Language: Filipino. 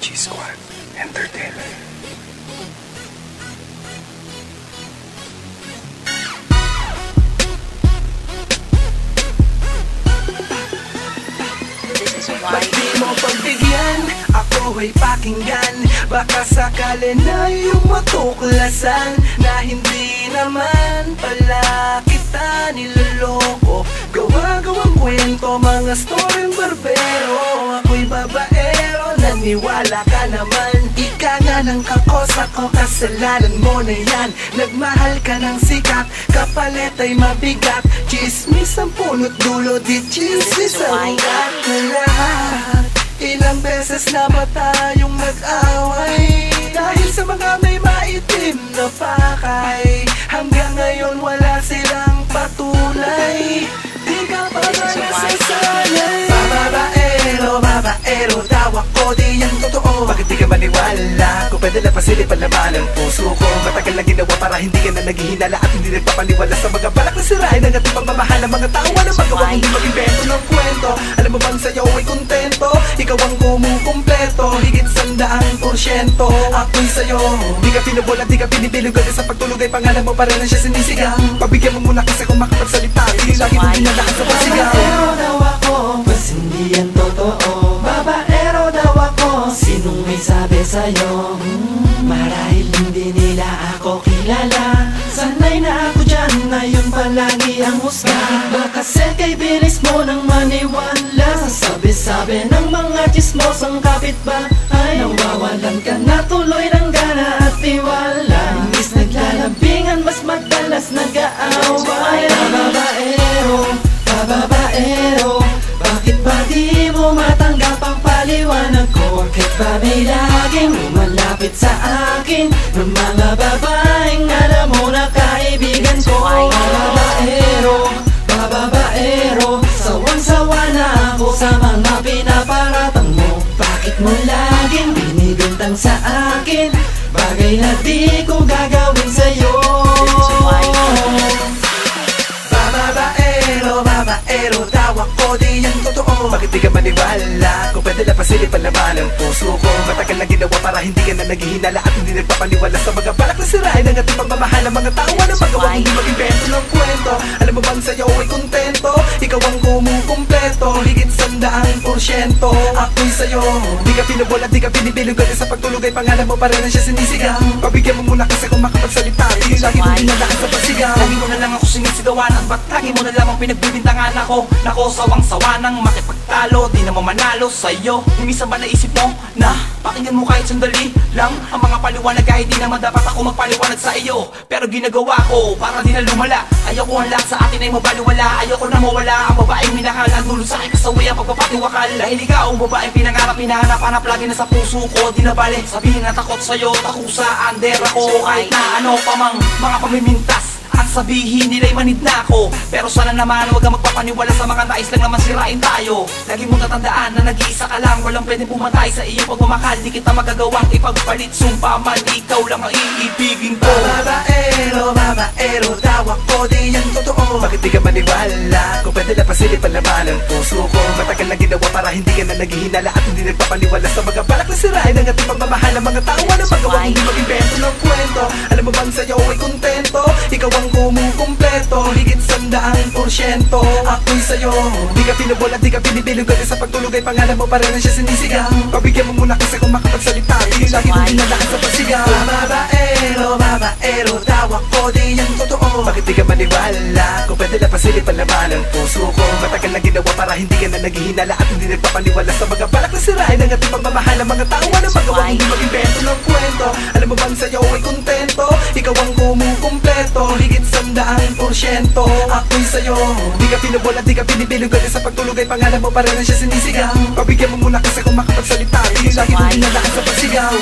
G-Squad Entertainment. Ba't di mo pagbigyan? Ako ay pakinggan. Baka sakali na iyong matuklasan na hindi naman pala kita niloloko. Gawa-gawang kwento, mga storyng barbero. Ako'y babaero, naniwala ka naman. Ika nga ng kakosa ko, kasalanan mo na yan. Nagmahal ka ng sikat, kapalit ay mabigat. Chismis ang punot dulo, di chismis ang ugat na lahat. Ilang beses na ba tayong nag-away? Dahil sa mga may maitim na pakay. Hanggang ngayon wala silang patunay. Di ka pa ba nasasanay? Babaero daw ako, di yan totoo. Bakit di ka maniwala? Kung pwede lang pasilipan naman ang puso ko. Matagal na ginawa para hindi ka na naghihinala at hindi nagpapaniwala sa mga balak na sirain ang ating pagmamahal ng mga tao. Walang magawang hindi mag-invento ng kwento. Alam mo bang sa'yo ay kontento? Ikaw ang kumukumpleto, higit 100%. Ako'y sa'yo, di ka pinubulat, di ka pinibilog. Sa pagtulog ay pangalan mo pa rin siya sinisigaw. Pabigyan mo muna kasi kung makapagsalita. Hindi lagi mo dinadaan sa pasigaw. Babaero daw ako, mas hindi yan totoo. Babaero daw ako, sinong may sabi sa'yo? Marahil hindi nila ako kilala. Sanay na ako dyan, ngayon palagi ang husga. Bakit ba kasi kay bilis mo nang maniwala sa sabi-sabi ng mga chismosang kapitbahay? Nawawalan ka na tuloy ng gana at tiwala. Imbis naglalambingan, mas madalas nag-aaway. Babaero, bakit ba di mo matanggap ang paliwanag ko? Bakit ba may laging lumalapit sa akin ng mga babaeng alam mo na kaibigan ko? Babaero, sawang-sawa na ako sa mga pinaparatang mo. Bakit mo laging binibintang sa akin bagay na di ko gagawin sa'yo? Babaero daw ako, di yan totoo. Bakit di ka maniwala? Kung pwede lang pasilipan naman ang puso ko. Matagal na ginawa para hindi ka na naghihinala at hindi nagpapaniwala sa mga balak na sirain ang ating pagmamahal ng mga tao. Walang magawang hindi mag-invento ng kwento. Alam mo bang sa'yo ay kontento? Ikaw ang kumukumpleto, higit 100%. Ako'y sa'yo, di ka pinubulat, di ka pinibilog. Sa pagtulog ay pangalan mo pa rin siya sinisigaw. Pabigyan mo muna kasi kung makapagsalita. Hindi lagi mo dinadaan sa pasigaw. Lagi mo na lang ako sinisigawan. At ba't lagi mo na lamang pinagbibintangan ako? Nako, sawang-sawa nang makipagtalo, di na mamanalo sa'yo. Minsan ba naisip mo na pakinggan mo kahit sandali lang ang mga paliwanag kahit di naman dapat ako magpaliwanag sa iyo? Pero ginagawa ko para di na lumala. Ayoko ang lahat sa atin ay mabaliwala. Ayoko na mawala ang babaeng minahal. Ang dulo sa akin kasawi ang pagpapatiwakal. Dahil ikaw ang babaeng pinangarap, hinahanap-hanap lagi na sa puso ko. Di na bali sabihin na takot sa'yo, takusa, under ako. Kahit na ano pa mang mga pamimintas at sabihin nila'y manid na ako. Pero sana naman huwag kang magpapaniwala sa mga nais lang naman sirain tayo. Lagi mong tatandaan na nag-iisa ka lang. Walang pwedeng pumatay sa iyong pagmamahal. Di kita magagawang ipagpalit. Sumpa man, ikaw lang ang iibigin ko. Babaero daw ako, di yan totoo. Bakit di ka maniwala? Kung pwede lang pasilipan naman ang puso ko. Matagal na ginawa para hindi ka na naghihinala at hindi nagpapaniwala sa mga balak na sirain ang ating pagmamahal ng mga tao. Walang magawang hindi mag-invento ng kwento. Alam mo bang sa'yo ay kontento? Ikaw ang kumukumpleto, higit 100%. Ako'y sa'yo, di ka pinubulat, di ka pinibilog. Sa pagtulog ay pangalan mo pa rin siya sinisigaw. Pabigyan mo muna kasi kung makapagsalita. Hindi lagi mo dinadaan sa pasigaw. Babaero daw ako, di yan totoo. Bakit di ka maniwala? Kung pwede lang pasilipan naman ang puso ko. Matagal na ginawa para hindi ka na naghihinala at hindi nagpapaniwala sa mga balak na sirain ang ating pagmamahal ng mga tao. Walang magawang hindi mag-invento ng kwento. Alam mo bang sa'yo ay kontento? Ikaw ang kumukumpleto, higit 100%. Ako'y sa'yo, di ka pinubulat, di ka pinibilog. Sa pagtulog ay pangalan mo pa rin siya sinisigaw. Pabigyan mo muna kasi kung makapagsalita. Hindi lagi mo dinadaan sa pasigaw.